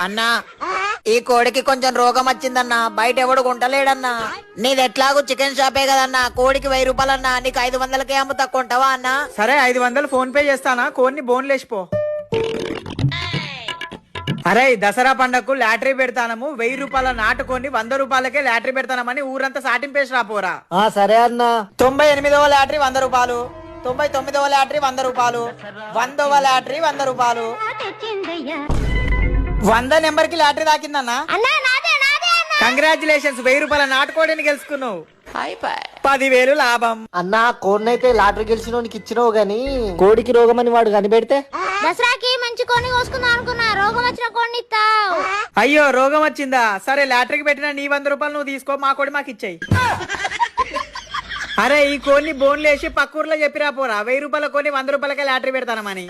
అన్నా ఈ కోడికి కొంచెం రోగం వచ్చిందన్నా, బయట ఎవడు కొంటలేడన్నా. నీది ఎట్లాగూ చికెన్ షాపే కదన్నా, కోడికి 1000 రూపాయలన్నా, నీకు 500కే అమ్ముతా, కొంటావా అన్నా? సరే 500 ఫోన్ పే చేస్తానా, కోడిని బోన్లేసిపో. అరే దసరా పండగకు లాటరీ పెడతానము, 1000 రూపాయల నాటుకొని 100 రూపాయలకే లాటరీ పెడతానమని ఊరంతా సాటింపేసి రాపోరా. సరే అన్నా. 98వ లాటరీ 100 రూపాయలు, 99వ లాటరీ 100 రూపాయలు, 100వ లాటరీ 100 రూపాయలు. 100 నెంబర్ కి లాటరీ తాకిందన్నా. కంగ్రాచులేషన్స్, 1000 రూపాయల నాటుకోడిని గెలుచుకున్నావు. 10,000 లాభం. అన్నా కోడినైతే లాటరీ గెలిచినోనికి ఇచ్చినావు గాని కోడికి రోగం అని వాడు కనిపెడితే దసరాకి మంచి కోడిని కోసుకుందాం అనుకున్నా, రోగం వచ్చిన కోడిని ఇస్తావు. అయ్యో రోగం వచ్చిందా? సరే లాటరీకి పెట్టిన నీ 100 రూపాయలు నువ్వు తీసుకో, మా కోడి మాకు ఇచ్చాయి. అరే ఈ కోడిని బోన్లేసి పక్కూర్లో చెప్పిరా పోరా, 1000 రూపాయల కోడిని 100 రూపాయలకే లాటరీ పెడతానమని.